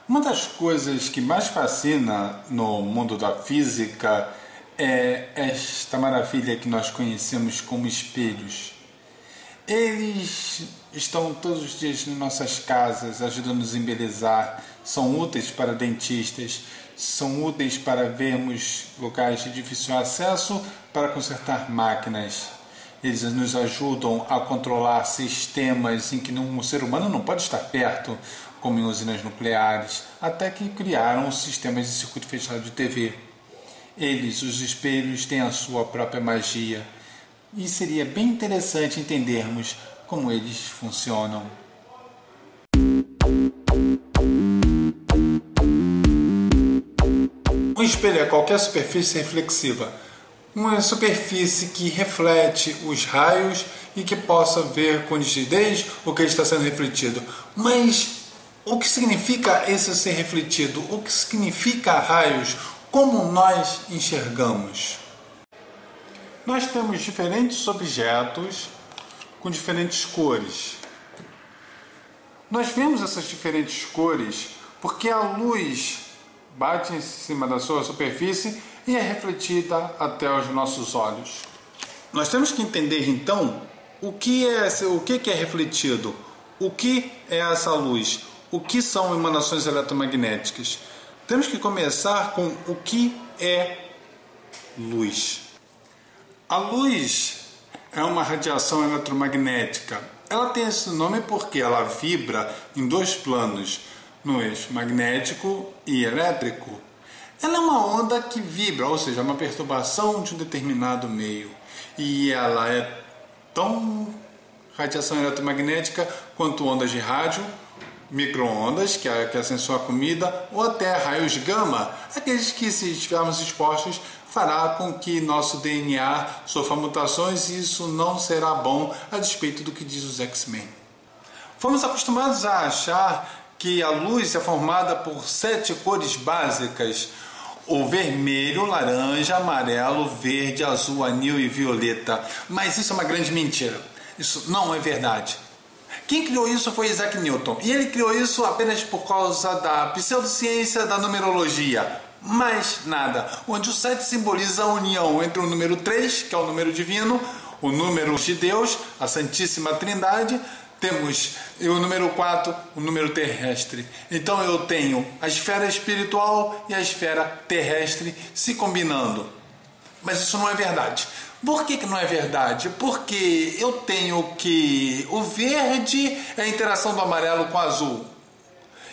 Uma das coisas que mais fascina no mundo da física é esta maravilha que nós conhecemos como espelhos. Eles estão todos os dias em nossas casas, ajudando-nos a embelezar, são úteis para dentistas, são úteis para vermos locais de difícil acesso, para consertar máquinas. Eles nos ajudam a controlar sistemas em que um ser humano não pode estar perto, como em usinas nucleares, até que criaram os sistemas de circuito fechado de TV. Eles, os espelhos, têm a sua própria magia, e seria bem interessante entendermos como eles funcionam. Um espelho é qualquer superfície reflexiva, uma superfície que reflete os raios e que possa ver com nitidez o que está sendo refletido. Mas o que significa esse ser refletido? O que significa raios? Como nós enxergamos? Nós temos diferentes objetos com diferentes cores. Nós vemos essas diferentes cores porque a luz bate em cima da sua superfície e é refletida até os nossos olhos. Nós temos que entender então o que é refletido, o que é essa luz, o que são emanações eletromagnéticas. Temos que começar com o que é luz. A luz é uma radiação eletromagnética. Ela tem esse nome porque ela vibra em dois planos, no eixo magnético e elétrico. Ela é uma onda que vibra, ou seja, uma perturbação de um determinado meio. E ela é tão radiação eletromagnética quanto ondas de rádio, micro-ondas, que acessam a comida, ou até raios gama, aqueles que, se estivermos expostos, fará com que nosso DNA sofra mutações, e isso não será bom, a despeito do que diz os X-Men. Fomos acostumados a achar que a luz é formada por 7 cores básicas: o vermelho, laranja, amarelo, verde, azul, anil e violeta. Mas isso é uma grande mentira. Isso não é verdade. Quem criou isso foi Isaac Newton. E ele criou isso apenas por causa da pseudociência da numerologia. Mais nada. Onde o 7 simboliza a união entre o número 3, que é o número divino, o número de Deus, a Santíssima Trindade. Temos o número 4, o número terrestre. Então eu tenho a esfera espiritual e a esfera terrestre se combinando. Mas isso não é verdade. Por que não é verdade? Porque eu tenho que o verde é a interação do amarelo com o azul.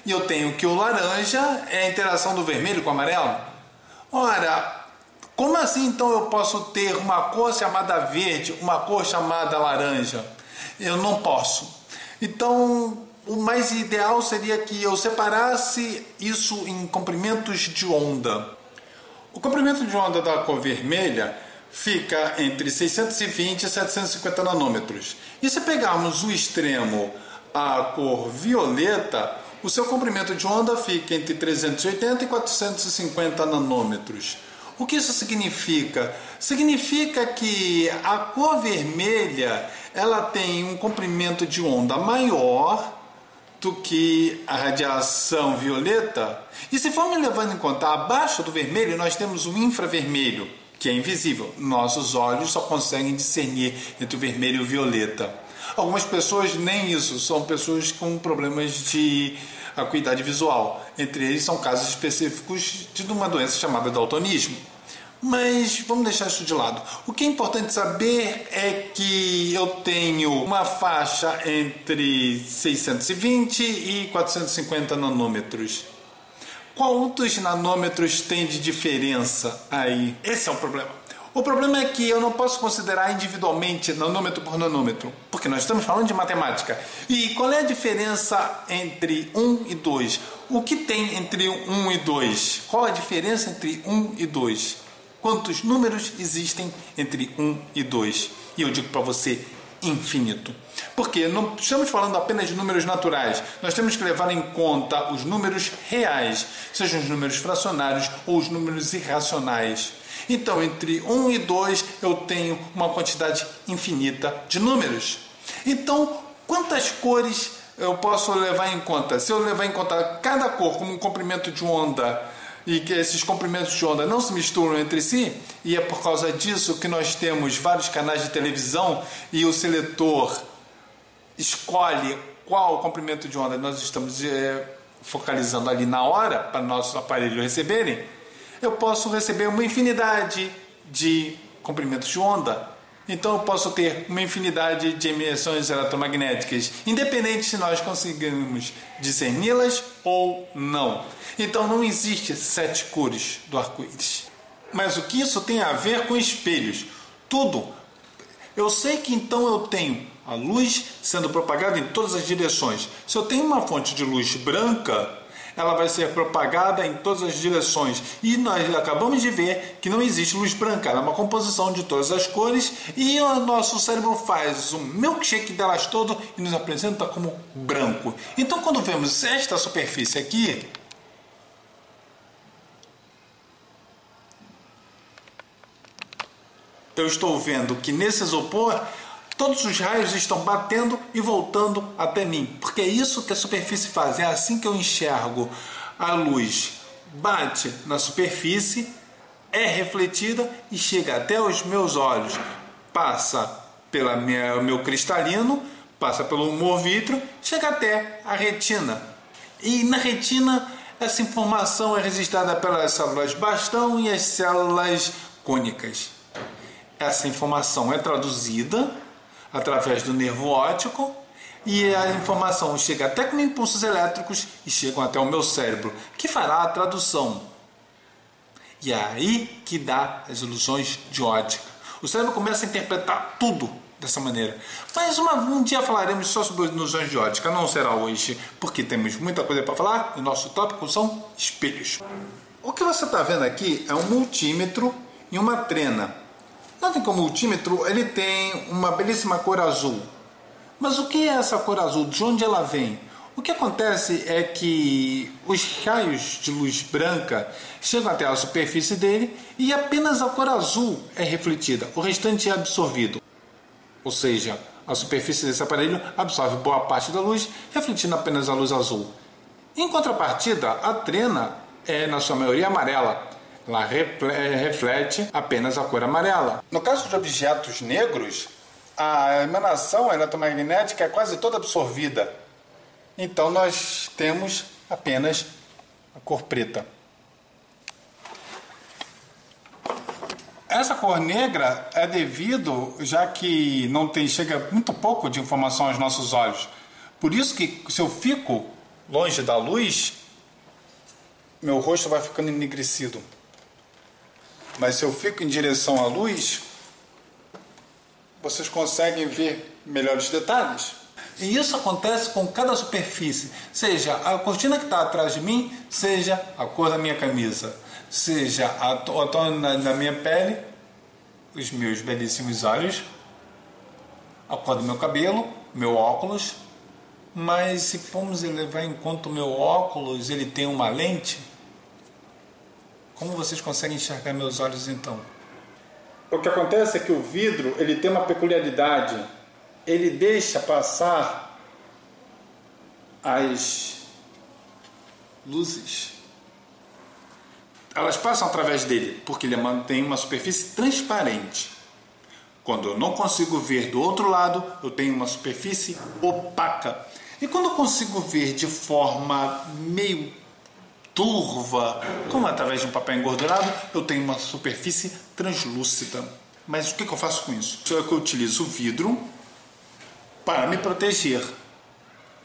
E eu tenho que o laranja é a interação do vermelho com o amarelo. Ora, como assim então eu posso ter uma cor chamada verde, uma cor chamada laranja? Eu não posso. Então, o mais ideal seria que eu separasse isso em comprimentos de onda. O comprimento de onda da cor vermelha fica entre 620 e 750 nanômetros. E se pegarmos o extremo, a cor violeta, o seu comprimento de onda fica entre 380 e 450 nanômetros. O que isso significa? Significa que a cor vermelha ela tem um comprimento de onda maior do que a radiação violeta. E se formos levando em conta, abaixo do vermelho nós temos o infravermelho, que é invisível. Nossos olhos só conseguem discernir entre o vermelho e o violeta. Algumas pessoas nem isso, são pessoas com problemas de acuidade visual. Entre eles são casos específicos de uma doença chamada daltonismo. Mas vamos deixar isso de lado. O que é importante saber é que eu tenho uma faixa entre 620 e 450 nanômetros. Quantos nanômetros tem de diferença aí? Esse é o problema. O problema é que eu não posso considerar individualmente nanômetro por nanômetro, porque nós estamos falando de matemática. E qual é a diferença entre 1 e 2? O que tem entre 1 e 2? Qual a diferença entre 1 e 2? Quantos números existem entre 1 e 2? E eu digo para você, infinito. Porque não estamos falando apenas de números naturais. Nós temos que levar em conta os números reais, sejam os números fracionários ou os números irracionais. Então, entre 1 e 2, eu tenho uma quantidade infinita de números. Então, quantas cores eu posso levar em conta, se eu levar em conta cada cor como um comprimento de onda e que esses comprimentos de onda não se misturam entre si, e é por causa disso que nós temos vários canais de televisão e o seletor escolhe qual comprimento de onda nós estamos focalizando ali na hora para nossos aparelhos receberem, eu posso receber uma infinidade de comprimentos de onda. Então eu posso ter uma infinidade de emissões eletromagnéticas, independente se nós conseguimos discerni-las ou não. Então não existe 7 cores do arco-íris. Mas o que isso tem a ver com espelhos? Tudo. Eu sei que então eu tenho a luz sendo propagada em todas as direções. Se eu tenho uma fonte de luz branca, ela vai ser propagada em todas as direções. E nós acabamos de ver que não existe luz branca, ela é uma composição de todas as cores e o nosso cérebro faz um milkshake delas todas e nos apresenta como branco. Então quando vemos esta superfície aqui, eu estou vendo que nesse isopor todos os raios estão batendo e voltando até mim, porque é isso que a superfície faz, é assim que eu enxergo. A luz bate na superfície, é refletida e chega até os meus olhos, passa pelo meu cristalino, passa pelo humor vítreo, chega até a retina. E na retina essa informação é registrada pelas células bastão e as células cônicas. Essa informação é traduzida através do nervo óptico e a informação chega até com impulsos elétricos e chegam até o meu cérebro, que fará a tradução. E é aí que dá as ilusões de ótica. O cérebro começa a interpretar tudo dessa maneira. Mas um dia falaremos só sobre ilusões de ótica, não será hoje, porque temos muita coisa para falar e o nosso tópico são espelhos. O que você está vendo aqui é um multímetro e uma trena. Notem que o multímetro ele tem uma belíssima cor azul. Mas o que é essa cor azul? De onde ela vem? O que acontece é que os raios de luz branca chegam até a superfície dele e apenas a cor azul é refletida. O restante é absorvido. Ou seja, a superfície desse aparelho absorve boa parte da luz, refletindo apenas a luz azul. Em contrapartida, a trena é, na sua maioria, amarela. Ela reflete apenas a cor amarela. No caso de objetos negros, a emanação eletromagnética é quase toda absorvida. Então nós temos apenas a cor preta. Essa cor negra é devido, já que chega muito pouco de informação aos nossos olhos. Por isso que se eu fico longe da luz, meu rosto vai ficando enegrecido. Mas se eu fico em direção à luz, vocês conseguem ver melhores detalhes. E isso acontece com cada superfície, seja a cortina que está atrás de mim, seja a cor da minha camisa, seja o tom da minha pele, os meus belíssimos olhos, a cor do meu cabelo, meu óculos. Mas se formos levar em conta o meu óculos, ele tem uma lente. Como vocês conseguem enxergar meus olhos então? O que acontece é que o vidro ele tem uma peculiaridade. Ele deixa passar as luzes. Elas passam através dele, porque ele mantém uma superfície transparente. Quando eu não consigo ver do outro lado, eu tenho uma superfície opaca. E quando eu consigo ver de forma meio turva, como através de um papel engordurado, eu tenho uma superfície translúcida. Mas o que eu faço com isso? É que eu utilizo o vidro para me proteger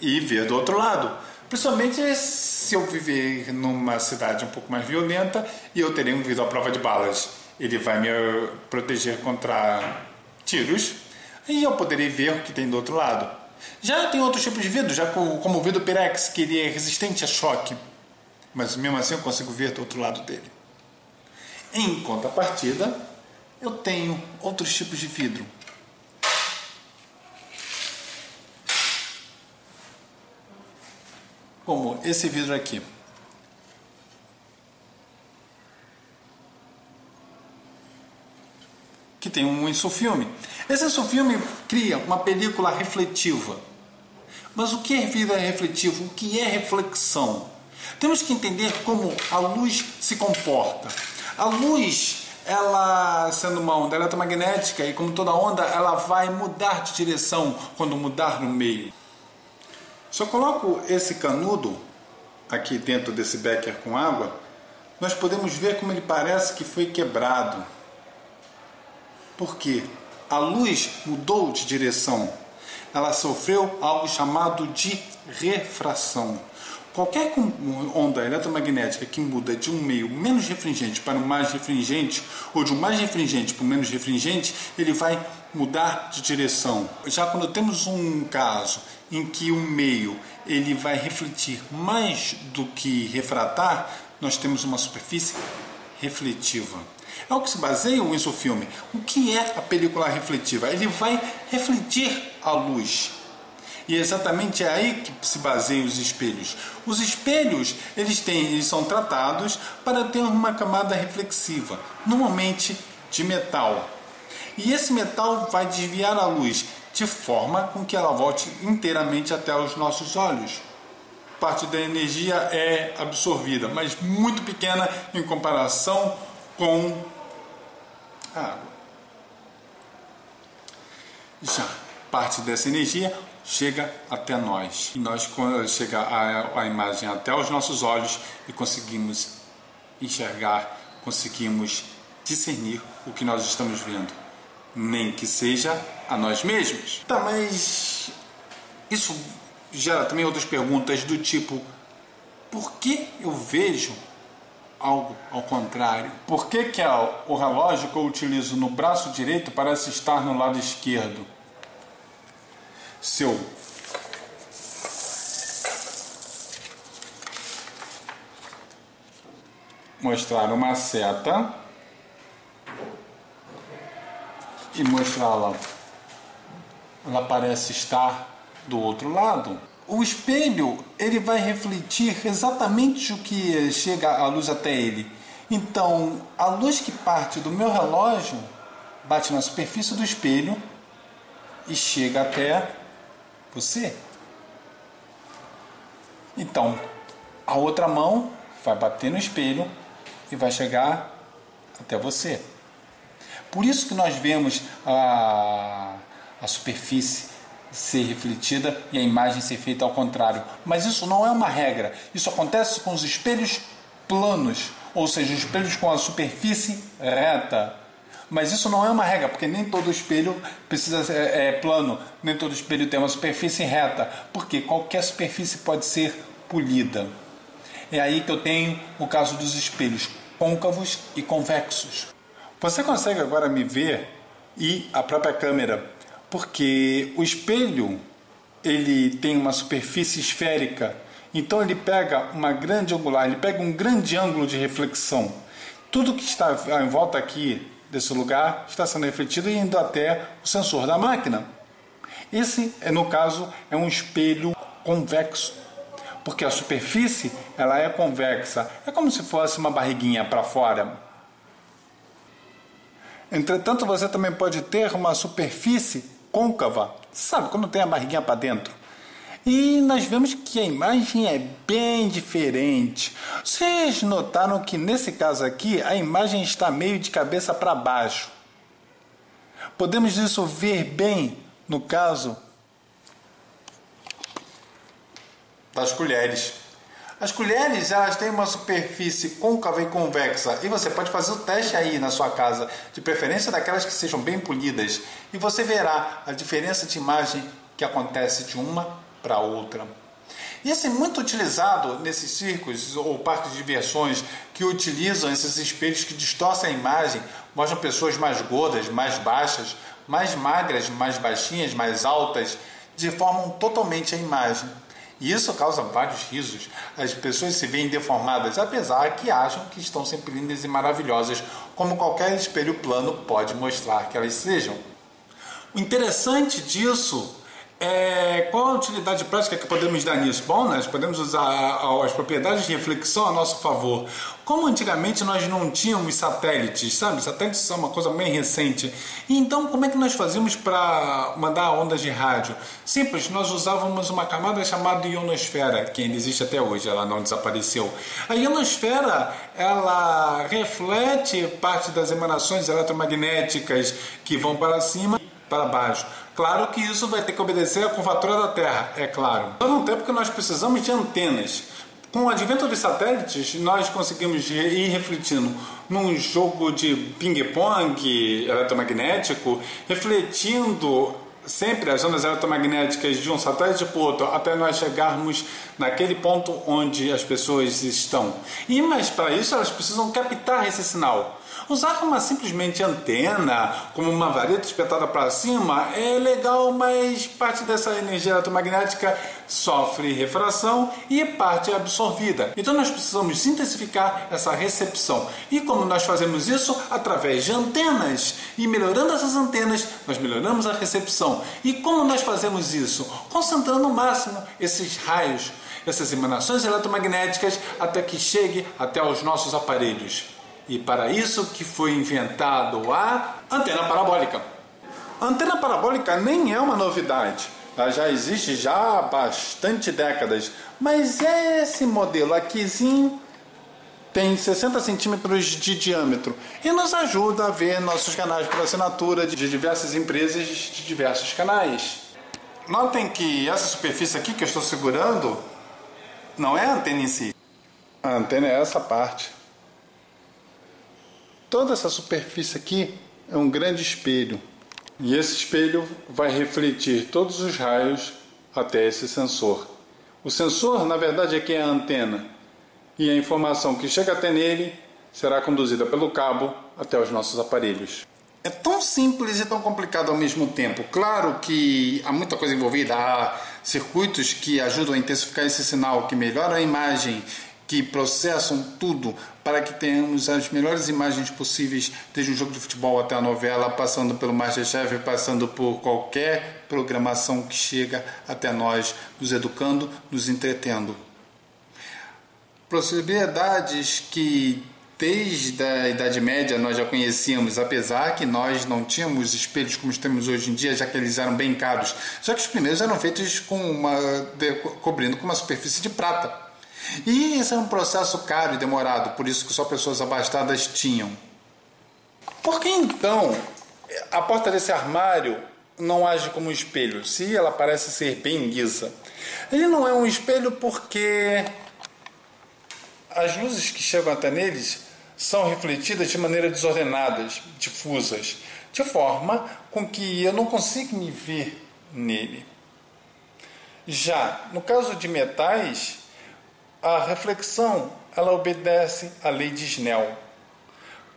e ver do outro lado. Principalmente se eu viver numa cidade um pouco mais violenta e eu terei um vidro à prova de balas. Ele vai me proteger contra tiros e eu poderei ver o que tem do outro lado. Já tem outros tipos de vidro, como o vidro Pirex, que ele é resistente a choque. Mas mesmo assim eu consigo ver do outro lado dele. Em contrapartida, eu tenho outros tipos de vidro. Como esse vidro aqui. Que tem um insufilme. Esse insufilme cria uma película refletiva. Mas o que é vida refletiva? O que é reflexão? Temos que entender como a luz se comporta. A luz, ela sendo uma onda eletromagnética, e como toda onda, ela vai mudar de direção quando mudar no meio. Se eu coloco esse canudo aqui dentro desse becker com água, nós podemos ver como ele parece que foi quebrado. Por quê? A luz mudou de direção. Ela sofreu algo chamado de refração. Qualquer onda eletromagnética que muda de um meio menos refringente para um mais refringente, ou de um mais refringente para um menos refringente, ele vai mudar de direção. Já quando temos um caso em que o meio ele vai refletir mais do que refratar, nós temos uma superfície refletiva. É o que se baseia o InsoFilme. O que é a película refletiva? Ele vai refletir a luz. E exatamente é aí que se baseiam os espelhos. Os espelhos, eles são tratados para ter uma camada reflexiva, normalmente de metal. E esse metal vai desviar a luz de forma com que ela volte inteiramente até os nossos olhos. Parte da energia é absorvida, mas muito pequena em comparação com a água. Já parte dessa energia chega até nós. E nós, quando chega a imagem até os nossos olhos, e conseguimos enxergar, conseguimos discernir o que nós estamos vendo, nem que seja a nós mesmos. Tá, mas isso gera também outras perguntas do tipo: por que eu vejo algo ao contrário? Por que o relógio que eu utilizo no braço direito parece estar no lado esquerdo? Se eu mostrar uma seta e mostrá-la, ela parece estar do outro lado. O espelho, ele vai refletir exatamente o que chega a luz até ele. Então, a luz que parte do meu relógio bate na superfície do espelho e chega até você. Então, a outra mão vai bater no espelho e vai chegar até você. Por isso que nós vemos a superfície ser refletida e a imagem ser feita ao contrário. Mas isso não é uma regra. Isso acontece com os espelhos planos, ou seja, os espelhos com a superfície reta. Mas isso não é uma regra, porque nem todo espelho precisa ser plano, nem todo espelho tem uma superfície reta, porque qualquer superfície pode ser polida. É aí que eu tenho o caso dos espelhos côncavos e convexos. Você consegue agora me ver e a própria câmera, porque o espelho ele tem uma superfície esférica, então ele pega uma grande angular, ele pega um grande ângulo de reflexão. Tudo que está em volta aqui desse lugar está sendo refletido e indo até o sensor da máquina. Esse, no caso, é um espelho convexo, porque a superfície ela é convexa, é como se fosse uma barriguinha para fora. Entretanto, você também pode ter uma superfície côncava, sabe, quando tem a barriguinha para dentro. E nós vemos que a imagem é bem diferente. Vocês notaram que nesse caso aqui a imagem está meio de cabeça para baixo. Podemos isso ver bem no caso das colheres. As colheres, elas têm uma superfície côncava e convexa, e você pode fazer o teste aí na sua casa, de preferência daquelas que sejam bem polidas, e você verá a diferença de imagem que acontece de uma para outra. Isso é muito utilizado nesses circos ou parques de diversões que utilizam esses espelhos que distorcem a imagem, mostram pessoas mais gordas, mais baixas, mais magras, mais baixinhas, mais altas, deformam totalmente a imagem. E isso causa vários risos. As pessoas se veem deformadas, apesar que acham que estão sempre lindas e maravilhosas, como qualquer espelho plano pode mostrar que elas sejam. O interessante disso Qual a utilidade prática que podemos dar nisso? Bom, nós podemos usar as propriedades de reflexão a nosso favor. Como antigamente nós não tínhamos satélites, sabe? Satélites são uma coisa bem recente. Então, como é que nós fazíamos para mandar ondas de rádio? Simples, nós usávamos uma camada chamada ionosfera, que ainda existe até hoje, ela não desapareceu. A ionosfera, ela reflete parte das emanações eletromagnéticas que vão para cima e para baixo. Claro que isso vai ter que obedecer à curvatura da Terra, é claro. Ao mesmo tempo que nós precisamos de antenas. Com o advento dos satélites, nós conseguimos ir refletindo num jogo de ping-pong eletromagnético, refletindo sempre as ondas eletromagnéticas de um satélite para o outro, até nós chegarmos naquele ponto onde as pessoas estão. Mas para isso elas precisam captar esse sinal. Usar simplesmente antena, como uma vareta espetada para cima, é legal, mas parte dessa energia eletromagnética sofre refração e parte é absorvida. Então nós precisamos intensificar essa recepção. E como nós fazemos isso? Através de antenas. E melhorando essas antenas, nós melhoramos a recepção. E como nós fazemos isso? Concentrando ao máximo esses raios, essas emanações eletromagnéticas, até que chegue até os nossos aparelhos. E para isso que foi inventado a antena parabólica. A antena parabólica nem é uma novidade. Ela já existe já há bastante décadas. Mas esse modelo aquizinho tem 60 centímetros de diâmetro e nos ajuda a ver nossos canais por assinatura de diversas empresas de diversos canais. Notem que essa superfície aqui que eu estou segurando não é a antena em si. A antena é essa parte. Toda essa superfície aqui é um grande espelho. E esse espelho vai refletir todos os raios até esse sensor. O sensor, na verdade, aqui é a antena. E a informação que chega até nele será conduzida pelo cabo até os nossos aparelhos. É tão simples e tão complicado ao mesmo tempo. Claro que há muita coisa envolvida, há circuitos que ajudam a intensificar esse sinal, que melhoram a imagem, que processam tudo para que tenhamos as melhores imagens possíveis, desde um jogo de futebol até a novela, passando pelo MasterChef, passando por qualquer programação que chega até nós, nos educando, nos entretendo. Possibilidades que desde a Idade Média nós já conhecíamos, apesar que nós não tínhamos espelhos como temos hoje em dia, já que eles eram bem caros, já que os primeiros eram feitos cobrindo com uma superfície de prata. E esse é um processo caro e demorado, por isso que só pessoas abastadas tinham. Por que então a porta desse armário não age como um espelho, se ela parece ser bem lisa? Ele não é um espelho porque as luzes que chegam até neles são refletidas de maneira desordenadas, difusas, de forma com que eu não consiga me ver nele. Já no caso de metais, a reflexão ela obedece à lei de Snell.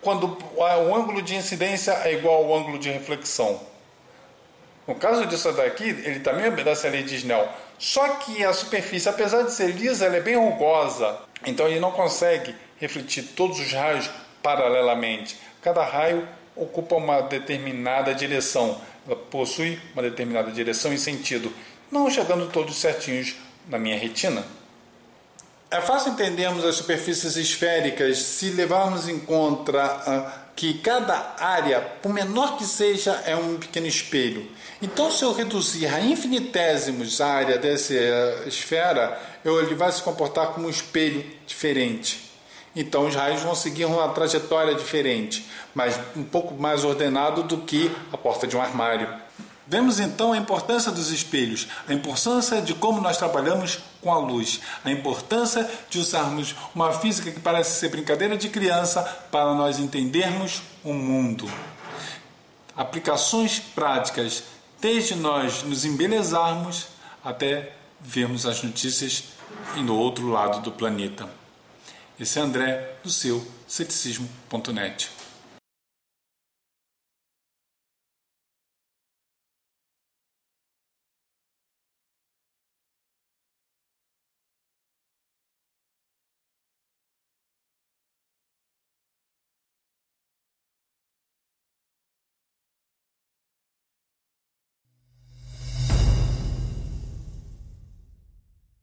Quando o ângulo de incidência é igual ao ângulo de reflexão. No caso disso daqui, ele também obedece à lei de Snell. Só que a superfície, apesar de ser lisa, ela é bem rugosa. Então ele não consegue refletir todos os raios paralelamente. Cada raio ocupa uma determinada direção. Ela possui uma determinada direção e sentido, não chegando todos certinhos na minha retina. É fácil entendermos as superfícies esféricas se levarmos em conta que cada área, por menor que seja, é um pequeno espelho. Então, se eu reduzir a infinitesimos a área dessa esfera, ele vai se comportar como um espelho diferente. Então, os raios vão seguir uma trajetória diferente, mas um pouco mais ordenado do que a porta de um armário. Vemos então a importância dos espelhos, a importância de como nós trabalhamos com a luz, a importância de usarmos uma física que parece ser brincadeira de criança para nós entendermos o mundo. Aplicações práticas, desde nós nos embelezarmos até vermos as notícias no outro lado do planeta. Esse é André, do seu ceticismo.net.